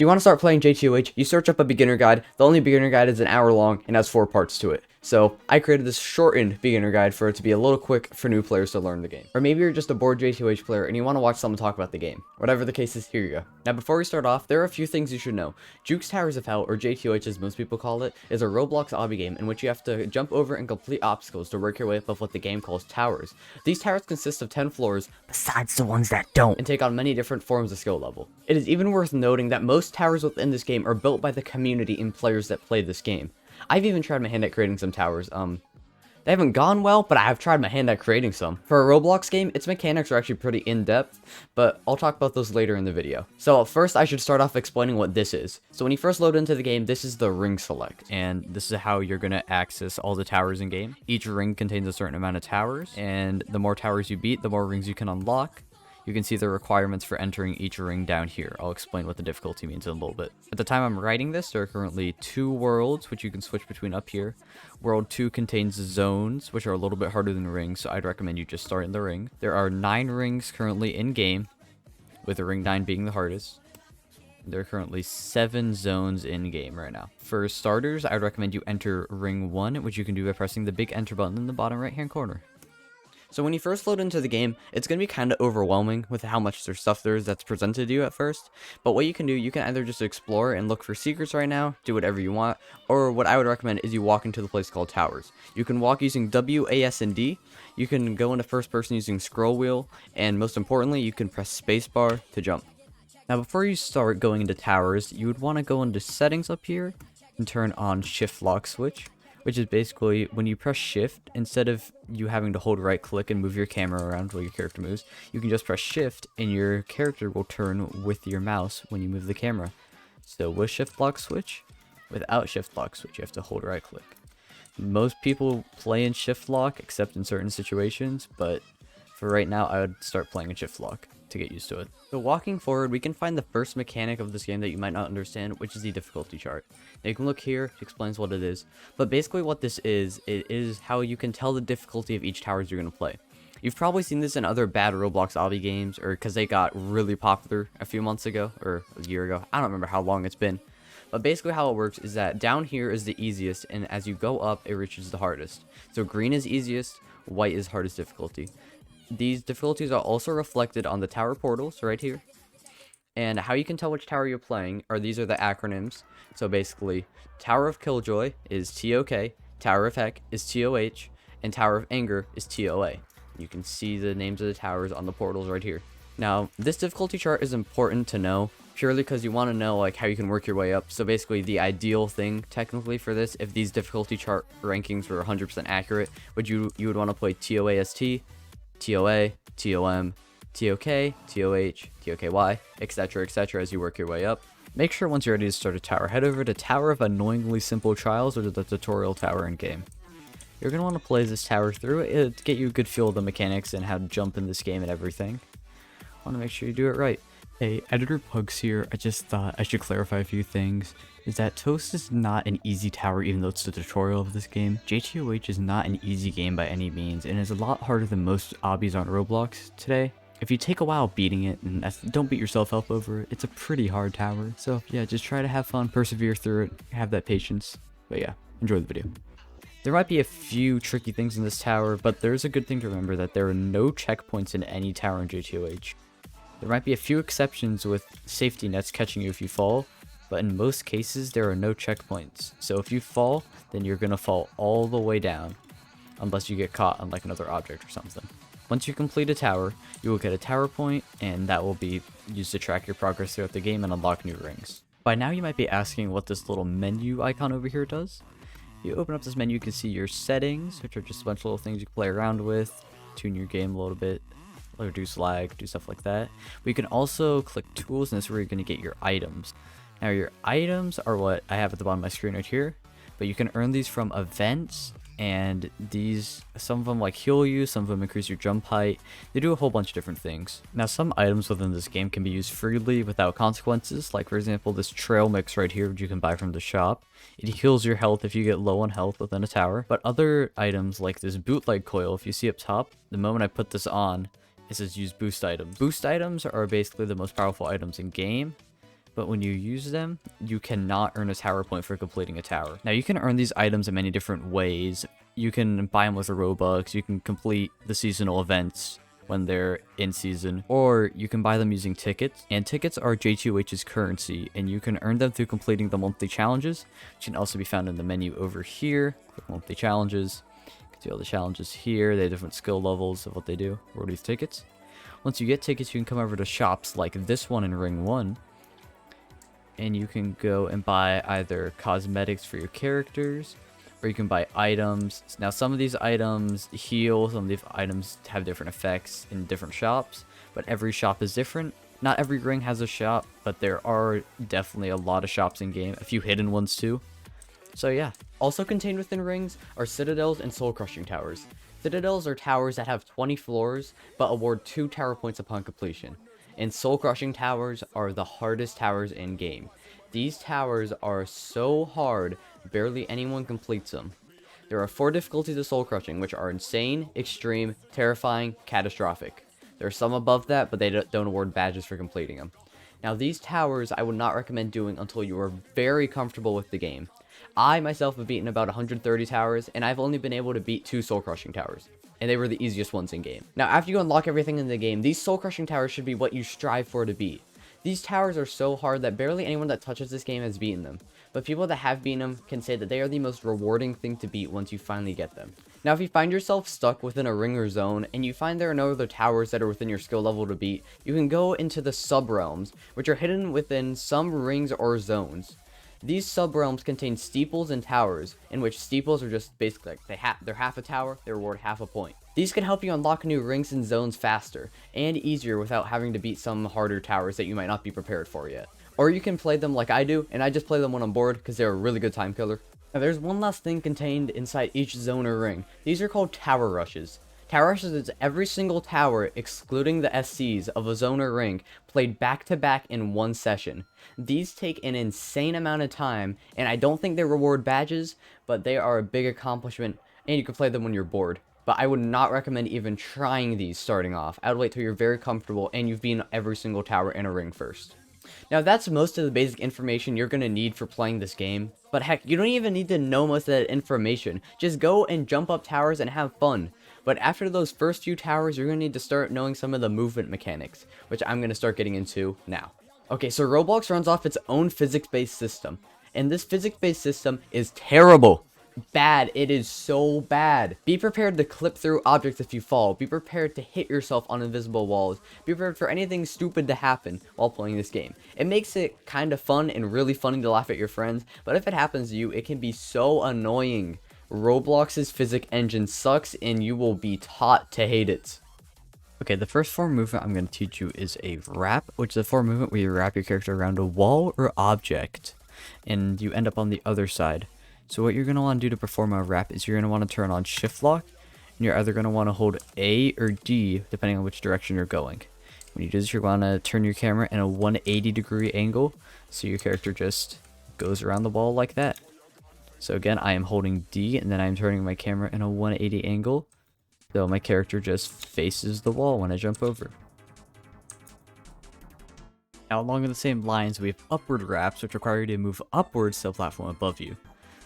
So you want to start playing JToH, you search up a beginner guide. The only beginner guide is an hour long and has 4 parts to it. So I created this shortened beginner guide for it to be a little quick for new players to learn the game. Or maybe you're just a bored JToH player and you want to watch someone talk about the game. Whatever the case is, here you go. Now before we start off, there are a few things you should know. Jukes Towers of Hell, or JToH as most people call it, is a Roblox obby game in which you have to jump over and complete obstacles to work your way up of what the game calls towers. These towers consist of 10 floors, besides the ones that don't, and take on many different forms of skill level. It is even worth noting that most towers within this game are built by the community and players that play this game. I've even tried my hand at creating some towers. They haven't gone well, but I have tried my hand at creating some. For a Roblox game, its mechanics are actually pretty in-depth, but I'll talk about those later in the video. So first, I should start off explaining what this is. So when you first load into the game, this is the ring select, and this is how you're going to access all the towers in game. Each ring contains a certain amount of towers, and the more towers you beat, the more rings you can unlock. You can see the requirements for entering each ring down here. I'll explain what the difficulty means in a little bit. At the time I'm writing this, there are currently 2 worlds, which you can switch between up here. World 2 contains zones, which are a little bit harder than rings, so I'd recommend you just start in the ring. There are 9 rings currently in game, with ring 9 being the hardest. There are currently 7 zones in game right now. For starters, I'd recommend you enter ring 1, which you can do by pressing the big enter button in the bottom right hand corner. So when you first load into the game, it's going to be kind of overwhelming with how much stuff there is that's presented to you at first. But what you can do, you can either just explore and look for secrets right now, do whatever you want, or what I would recommend is you walk into the place called Towers. You can walk using W, A, S, and D. You can go into first person using scroll wheel, and most importantly, you can press spacebar to jump. Now before you start going into Towers, you would want to go into settings up here and turn on shift lock switch, which is basically when you press shift, instead of you having to hold right click and move your camera around while your character moves, you can just press shift and your character will turn with your mouse when you move the camera. So with shift lock switch, without shift lock switch, you have to hold right click. Most people play in shift lock except in certain situations, but for right now I would start playing in shift lock to get used to it. So walking forward, we can find the first mechanic of this game that you might not understand, which is the difficulty chart. Now you can look here, it explains what it is, but basically what this is, it is how you can tell the difficulty of each towers you're going to play. You've probably seen this in other bad Roblox obby games, or because they got really popular a few months ago, or a year ago, I don't remember how long it's been. But basically how it works is that down here is the easiest, and as you go up, it reaches the hardest. So green is easiest, white is hardest difficulty. These difficulties are also reflected on the tower portals right here. And how you can tell which tower you're playing are these are the acronyms. So basically, Tower of Killjoy is TOK, Tower of Heck is TOH, and Tower of Anger is TOA. You can see the names of the towers on the portals right here. Now, this difficulty chart is important to know purely because you want to know like how you can work your way up. So basically the ideal thing technically for this, if these difficulty chart rankings were 100% accurate, you would want to play TOAST, TOA, TOM, TOK, TOH, TOKY, etc. as you work your way up. Make sure once you're ready to start a tower, head over to Tower of Annoyingly Simple Trials or the tutorial tower in game. You're going to want to play this tower through it to get you a good feel of the mechanics and how to jump in this game and everything. Want to make sure you do it right. Hey, Editor Pugs here. I just thought I should clarify a few things. Is that Toast is not an easy tower even though it's the tutorial of this game. JToH is not an easy game by any means and is a lot harder than most obbies on Roblox today. If you take a while beating it, and don't beat yourself up over it, it's a pretty hard tower. So yeah, just try to have fun, persevere through it, have that patience. But yeah, enjoy the video. There might be a few tricky things in this tower, but there's a good thing to remember that there are no checkpoints in any tower in JToH. There might be a few exceptions with safety nets catching you if you fall, but in most cases there are no checkpoints. So if you fall, then you're gonna fall all the way down, unless you get caught on like another object or something. Once you complete a tower, you will get a tower point, and that will be used to track your progress throughout the game and unlock new rings. By now you might be asking what this little menu icon over here does. If you open up this menu, you can see your settings, which are just a bunch of little things you can play around with, tune your game a little bit, reduce lag, do stuff like that. We can also click tools, and this is where you're going to get your items. Now your items are what I have at the bottom of my screen right here, but you can earn these from events, and these, some of them like heal you, some of them increase your jump height. They do a whole bunch of different things. Now some items within this game can be used freely without consequences, like for example this trail mix right here which you can buy from the shop. It heals your health if you get low on health within a tower. But other items like this bootleg coil, if you see up top, the moment I put this on, it says use boost items. Boost items are basically the most powerful items in game, but when you use them, you cannot earn a tower point for completing a tower. Now, you can earn these items in many different ways. You can buy them with Robux, you can complete the seasonal events when they're in season, or you can buy them using tickets, and tickets are JToH's currency, and you can earn them through completing the monthly challenges, which can also be found in the menu over here. Click monthly challenges, you can see all the challenges here. They have different skill levels of what they do, or these tickets. Once you get tickets, you can come over to shops like this one in Ring 1, and you can go and buy either cosmetics for your characters, or you can buy items. Now, some of these items heal, some of these items have different effects in different shops, but every shop is different. Not every ring has a shop, but there are definitely a lot of shops in game, a few hidden ones too. So yeah. Also contained within rings are Citadels and Soul Crushing Towers. Citadels are towers that have 20 floors, but award 2 tower points upon completion. And Soul Crushing Towers are the hardest towers in game. These towers are so hard, barely anyone completes them. There are 4 difficulties of Soul Crushing, which are Insane, Extreme, Terrifying, Catastrophic. There are some above that, but they don't award badges for completing them. Now, these towers I would not recommend doing until you are very comfortable with the game. I myself have beaten about 130 towers, and I've only been able to beat 2 Soul Crushing Towers. And they were the easiest ones in game. Now, after you unlock everything in the game, these Soul Crushing Towers should be what you strive for to beat. These towers are so hard that barely anyone that touches this game has beaten them, but people that have beaten them can say that they are the most rewarding thing to beat once you finally get them. Now, if you find yourself stuck within a ring or zone, and you find there are no other towers that are within your skill level to beat, you can go into the sub-realms, which are hidden within some rings or zones. These sub-realms contain steeples and towers, in which steeples are just basically like they're half a tower, they reward half a point. These can help you unlock new rings and zones faster, and easier without having to beat some harder towers that you might not be prepared for yet. Or you can play them like I do, and I just play them when I'm bored because they're a really good time killer. Now, there's one last thing contained inside each zone or ring. These are called tower rushes. Tower rushes is every single tower, excluding the SCs of a zone or ring, played back to back in one session. These take an insane amount of time, and I don't think they reward badges, but they are a big accomplishment, and you can play them when you're bored. But I would not recommend even trying these starting off. I would wait till you're very comfortable and you've been every single tower in a ring first. Now, that's most of the basic information you're going to need for playing this game. But heck, you don't even need to know most of that information. Just go and jump up towers and have fun. But after those first few towers, you're going to need to start knowing some of the movement mechanics, which I'm going to start getting into now. Okay, so Roblox runs off its own physics-based system. And this physics-based system is terrible. Bad. It is so bad. Be prepared to clip through objects if you fall. Be prepared to hit yourself on invisible walls. Be prepared for anything stupid to happen while playing this game. It makes it kind of fun and really funny to laugh at your friends, but if it happens to you, it can be so annoying. Roblox's physics engine sucks, and you will be taught to hate it. Okay, the first form movement I'm going to teach you is a wrap, which is a form movement where you wrap your character around a wall or object, and you end up on the other side. So what you're going to want to do to perform a wrap is you're going to want to turn on shift lock, and you're either going to want to hold A or D, depending on which direction you're going. When you do this, you're going to turn your camera in a 180-degree angle, so your character just goes around the wall like that. So again, I am holding D, and then I'm turning my camera in a 180 angle, so my character just faces the wall when I jump over. Now, along the same lines, we have upward wraps, which require you to move upwards to the platform above you.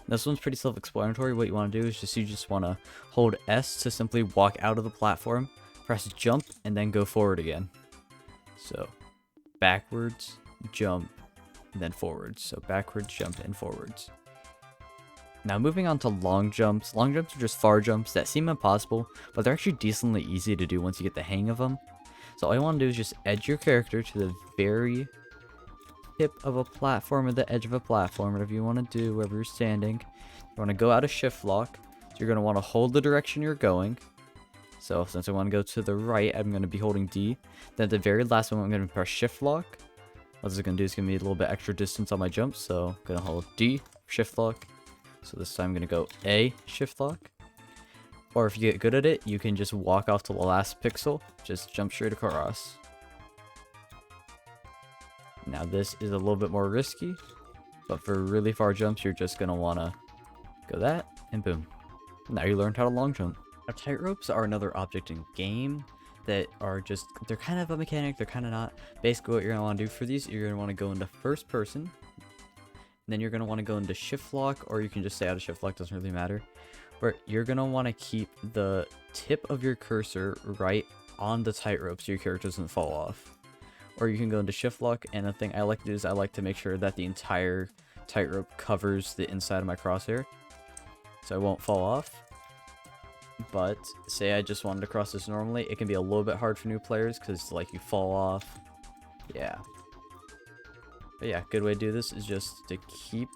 This one's pretty self-explanatory. What you want to do is you just want to hold S to simply walk out of the platform, press jump, and then go forward again. So backwards, jump, and then forwards. So backwards, jump, and forwards. Now moving on to long jumps. Long jumps are just far jumps that seem impossible, but they're actually decently easy to do once you get the hang of them. So all you want to do is just edge your character to the very tip of a platform or the edge of a platform, whatever you want to do, wherever you're standing. You want to go out of shift lock. So you're going to want to hold the direction you're going. So since I want to go to the right, I'm going to be holding D. Then at the very last one, I'm going to press shift lock. What this is going to do is give me a little bit extra distance on my jump. So I'm going to hold D, shift lock. So this time I'm going to go A, shift lock. Or if you get good at it, you can just walk off to the last pixel. Just jump straight across. Now this is a little bit more risky, but for really far jumps, you're just going to want to go that, and boom. Now you learned how to long jump. Now tightropes are another object in game. that are just, they're kind of a mechanic, they're kind of not. Basically what you're going to want to do for these, you're going to want to go into first person, then you're going to want to go into shift lock, or you can just stay out of shift lock, doesn't really matter. But you're going to want to keep the tip of your cursor right on the tightrope so your character doesn't fall off. Or you can go into shift lock, and the thing I like to do is I like to make sure that the entire tightrope covers the inside of my crosshair, so I won't fall off. But say I just wanted to cross this normally, it can be a little bit hard for new players because like you fall off. Yeah. But yeah, good way to do this is just to keep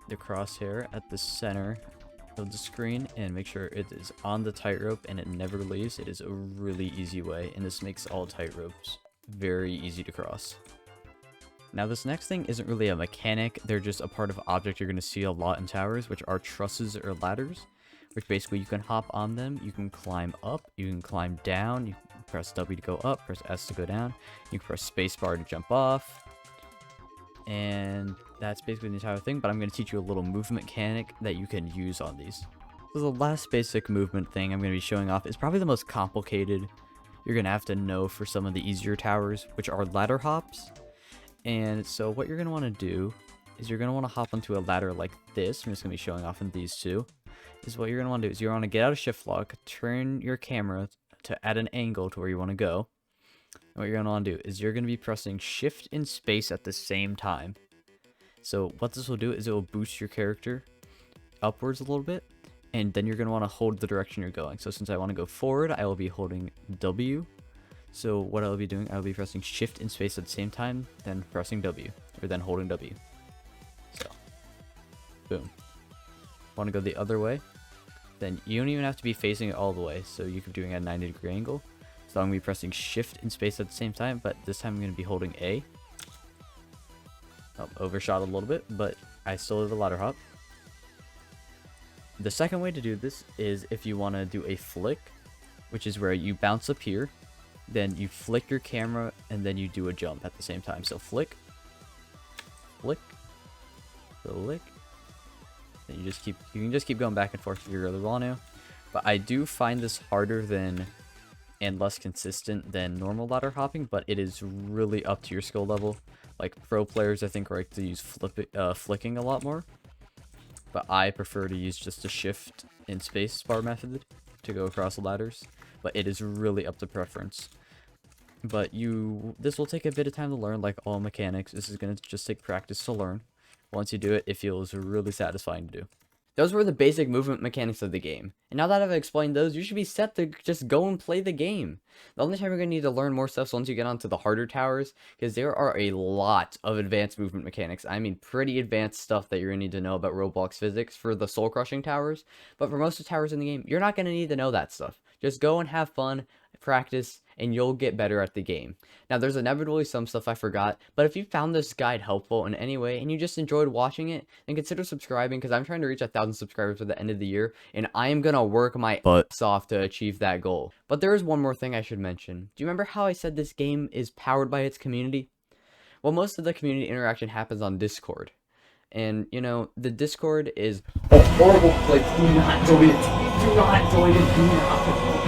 the crosshair at the center of the screen and make sure it is on the tightrope and it never leaves. It is a really easy way, and this makes all tightropes very easy to cross. Now this next thing isn't really a mechanic, they're just a part of object you're going to see a lot in towers, which are trusses or ladders, which basically you can hop on them, you can climb up, you can climb down, you can press W to go up, press S to go down, you can press spacebar to jump off, and that's basically the entire thing. But I'm going to teach you a little movement mechanic that you can use on these. So the last basic movement thing I'm going to be showing off is probably the most complicated. You're going to have to know for some of the easier towers, which are ladder hops. And so what you're going to want to do is you're going to want to hop onto a ladder like this. I'm just going to be showing off in these two. Is what you're going to want to do is you're going to get out of shift lock, turn your camera to at an angle to where you want to go. And what you're going to want to do is you're going to be pressing shift and space at the same time. So what this will do is it will boost your character upwards a little bit, and then you're going to want to hold the direction you're going. So since I want to go forward, I will be holding W. So what I'll be doing, I'll be pressing shift and space at the same time, then pressing W, or then holding W. So, boom. Want to go the other way, then you don't even have to be facing it all the way, so you could be doing a 90-degree angle. So I'm going to be pressing shift and space at the same time, but this time I'm going to be holding A. Oh, overshot a little bit, but I still have a ladder hop. The second way to do this is if you want to do a flick, which is where you bounce up here, then you flick your camera, and then you do a jump at the same time. So flick, flick, flick. And you can just keep going back and forth if you really want to. But I do find this harder than and less consistent than normal ladder hopping, but it is really up to your skill level. Like pro players, I think like to use flicking a lot more, but I prefer to use just a shift and space bar method to go across the ladders. But it is really up to preference. But this will take a bit of time to learn, like all mechanics. This is going to just take practice to learn. Once you do it, it feels really satisfying to do. Those were the basic movement mechanics of the game. And now that I've explained those, you should be set to just go and play the game. The only time you're going to need to learn more stuff is once you get onto the harder towers, because there are a lot of advanced movement mechanics. I mean, pretty advanced stuff that you're going to need to know about Roblox physics for the soul-crushing towers. But for most of the towers in the game, you're not going to need to know that stuff. Just go and have fun, practice, and you'll get better at the game. Now, there's inevitably some stuff I forgot, but if you found this guide helpful in any way and you just enjoyed watching it, then consider subscribing, because I'm trying to reach 1,000 subscribers at the end of the year, and I am gonna work my butts off to achieve that goal. But there is one more thing I should mention. Do you remember how I said this game is powered by its community? Well, most of the community interaction happens on Discord. And, you know, the Discord is a horrible place. Do not join it. Do not join it. Do not.